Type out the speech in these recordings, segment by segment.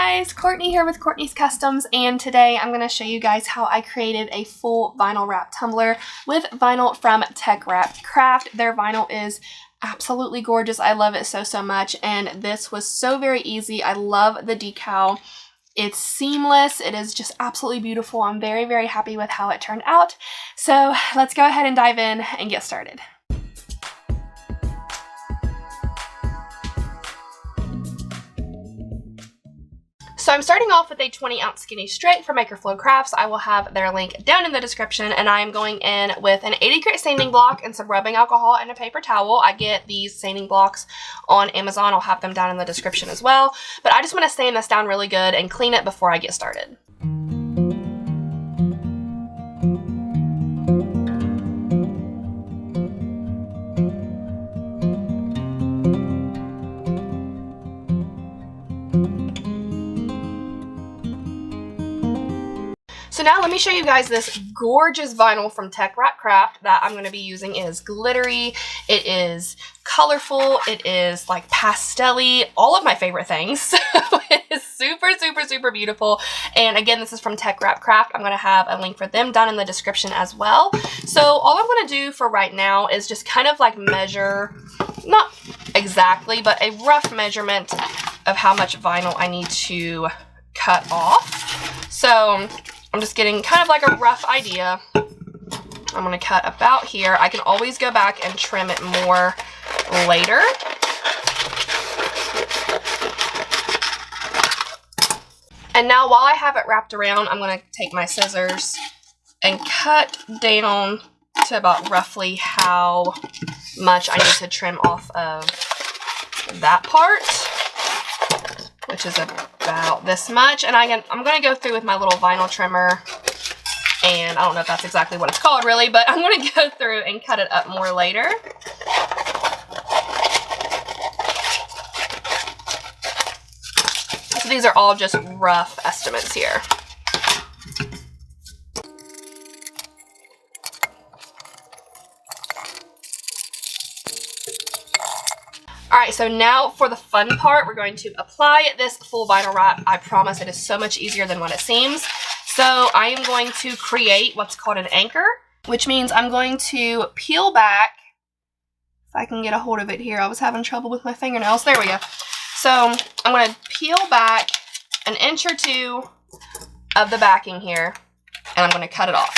guys, Courtney here with Courtney's Customs, and today I'm going to show you guys how I created a full vinyl wrap tumbler with vinyl from Tech Wrap Craft. Their vinyl is absolutely gorgeous. I love it so much, and this was so very easy. I love the decal. It's seamless. It is just absolutely beautiful. I'm very happy with how it turned out. So let's go ahead and dive in and get started. So I'm starting off with a 20-ounce skinny straight from Maker Flow Crafts. I will have their link down in the description, and I am going in with an 80 grit sanding block and some rubbing alcohol and a paper towel. I get these sanding blocks on Amazon. I'll have them down in the description as well. But I just want to sand this down really good and clean it before I get started. So now let me show you guys this gorgeous vinyl from Tech Wrap Craft that I'm going to be using. It is glittery, it is colorful, it is like pastel-y, all of my favorite things. So it is super beautiful. And again, this is from Tech Wrap Craft. I'm going to have a link for them down in the description as well. So all I'm going to do for right now is just kind of like measure, not exactly, but a rough measurement of how much vinyl I need to cut off. So I'm just getting kind of like a rough idea. I'm going to cut about here. I can always go back and trim it more later. And now while I have it wrapped around, I'm going to take my scissors and cut down to about roughly how much I need to trim off of that part, which is about this much. And I'm going to go through with my little vinyl trimmer, and I don't know if that's exactly what it's called really, but I'm going to go through and cut it up more later. So these are all just rough estimates here. Alright, so now for the fun part, we're going to apply this full vinyl wrap. I promise it is so much easier than what it seems. So I am going to create what's called an anchor, which means I'm going to peel back, if I can get a hold of it here. I was having trouble with my fingernails. There we go. So I'm going to peel back an inch or two of the backing here, and I'm going to cut it off.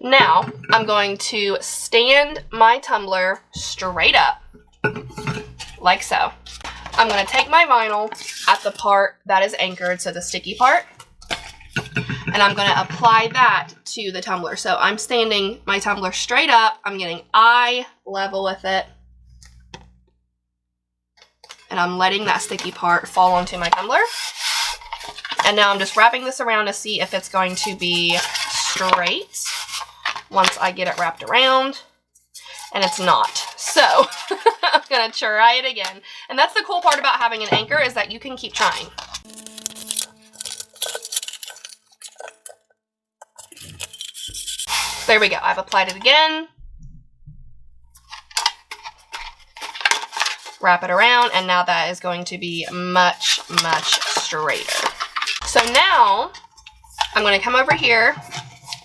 Now, I'm going to stand my tumbler straight up, like so. I'm going to take my vinyl at the part that is anchored, so the sticky part, and I'm going to apply that to the tumbler. So I'm standing my tumbler straight up, I'm getting eye level with it, and I'm letting that sticky part fall onto my tumbler. And now I'm just wrapping this around to see if it's going to be straight once I get it wrapped around, and it's not. So I'm gonna try it again. And that's the cool part about having an anchor, is that you can keep trying. There we go, I've applied it again. Wrap it around, and now that is going to be much straighter. So now I'm gonna come over here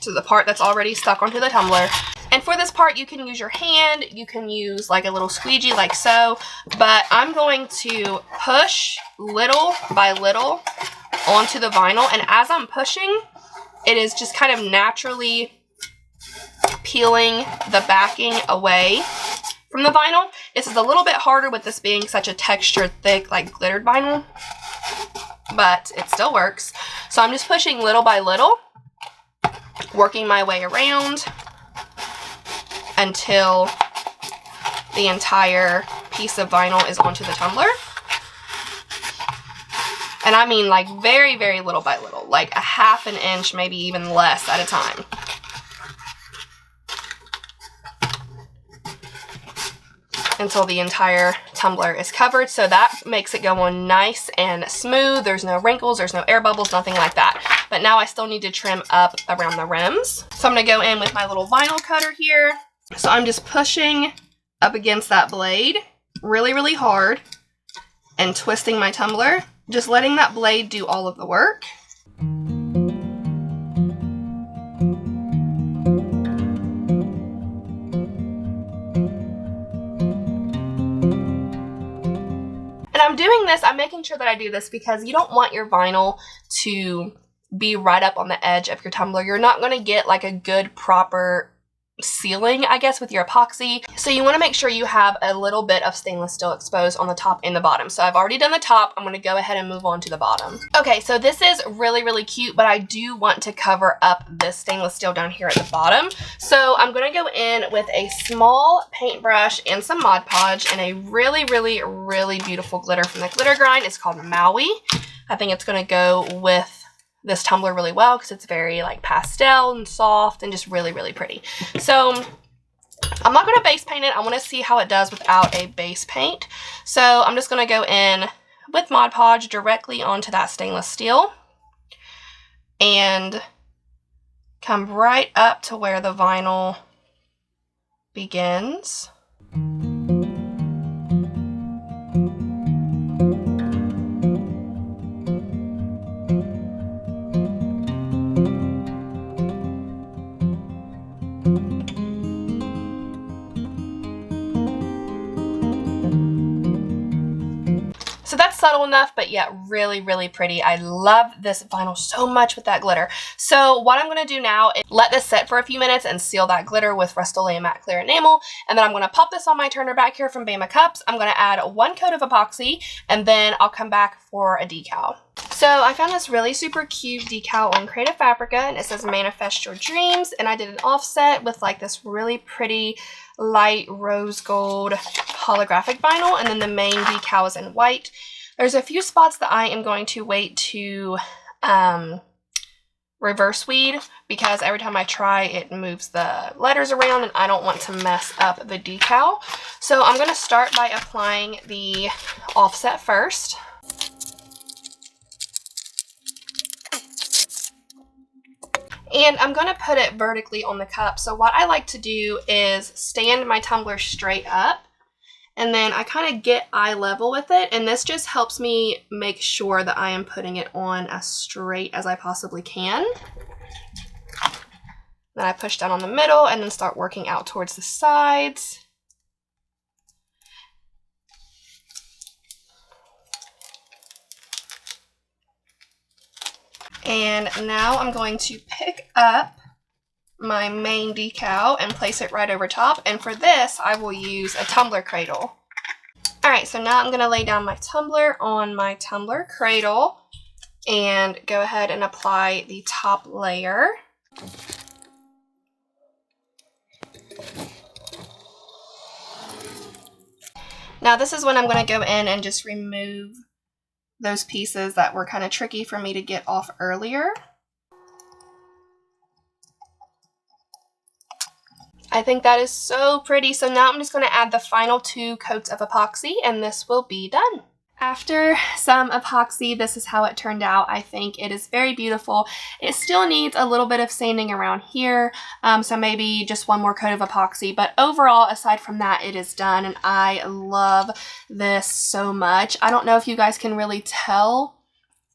to the part that's already stuck onto the tumbler. And for this part, you can use your hand, you can use like a little squeegee like so, but I'm going to push little by little onto the vinyl, and as I'm pushing, it is just kind of naturally peeling the backing away from the vinyl. This is a little bit harder with this being such a textured, thick, like glittered vinyl, but it still works. So I'm just pushing little by little, working my way around until the entire piece of vinyl is onto the tumbler. And I mean like very little by little, like a half an inch, maybe even less at a time. Until the entire tumbler is covered. So that makes it go on nice and smooth. There's no wrinkles, there's no air bubbles, nothing like that. but now I still need to trim up around the rims. So I'm going to go in with my little vinyl cutter here. So I'm just pushing up against that blade really, really hard and twisting my tumbler, just letting that blade do all of the work. And I'm doing this, I'm making sure that I do this because you don't want your vinyl to be right up on the edge of your tumbler. You're not going to get like a good proper sealing, I guess, with your epoxy. So you want to make sure you have a little bit of stainless steel exposed on the top and the bottom. So I've already done the top. I'm going to go ahead and move on to the bottom. Okay, so this is really, really cute, but I do want to cover up this stainless steel down here at the bottom. So I'm going to go in with a small paintbrush and some Mod Podge and a really, really, really beautiful glitter from the glitter grind. It's called Maui. I think it's going to go with this tumbler really well because it's very like pastel and soft and just really, really pretty. So I'm not going to base paint it. I want to see how it does without a base paint. So I'm just going to go in with Mod Podge directly onto that stainless steel and come right up to where the vinyl begins. So that's subtle enough, but yet really, really pretty. I love this vinyl so much with that glitter. So what I'm going to do now is let this set for a few minutes and seal that glitter with Rust-Oleum Matte Clear Enamel. And then I'm going to pop this on my turner back here from Bama Cups. I'm going to add 1 coat of epoxy, and then I'll come back for a decal. So I found this really super cute decal on Creative Fabrica, and it says Manifest Your Dreams. And I did an offset with like this really pretty light rose gold holographic vinyl, and then the main decal is in white. There's a few spots that I am going to wait to reverse weed because every time I try it moves the letters around and I don't want to mess up the decal. So I'm going to start by applying the offset first. And I'm going to put it vertically on the cup. So what I like to do is stand my tumbler straight up, and then I kind of get eye level with it. And this just helps me make sure that I am putting it on as straight as I possibly can. Then I push down on the middle and then start working out towards the sides. And now I'm going to pick up my main decal and place it right over top. And for this, I will use a tumbler cradle. All right, so now I'm going to lay down my tumbler on my tumbler cradle and go ahead and apply the top layer. Now this is when I'm going to go in and just remove those pieces that were kind of tricky for me to get off earlier. I think that is so pretty. So now I'm just going to add the final 2 coats of epoxy and this will be done. After some epoxy, this is how it turned out. I think it is very beautiful. It still needs a little bit of sanding around here, so maybe just 1 more coat of epoxy. But overall, aside from that, it is done, and I love this so much. I don't know if you guys can really tell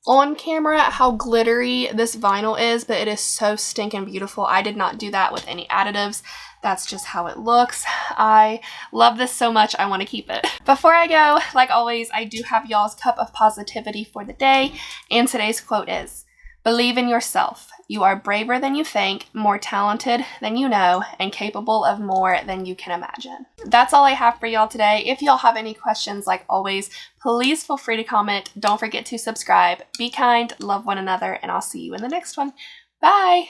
on camera how glittery this vinyl is, but it is so stinking beautiful. I did not do that with any additives. That's just how it looks. I love this so much, I want to keep it. Before I go, like always, I do have y'all's cup of positivity for the day, and today's quote is, "Believe in yourself. You are braver than you think, more talented than you know, and capable of more than you can imagine." That's all I have for y'all today. If y'all have any questions, like always, please feel free to comment. Don't forget to subscribe. Be kind, love one another, and I'll see you in the next one. Bye!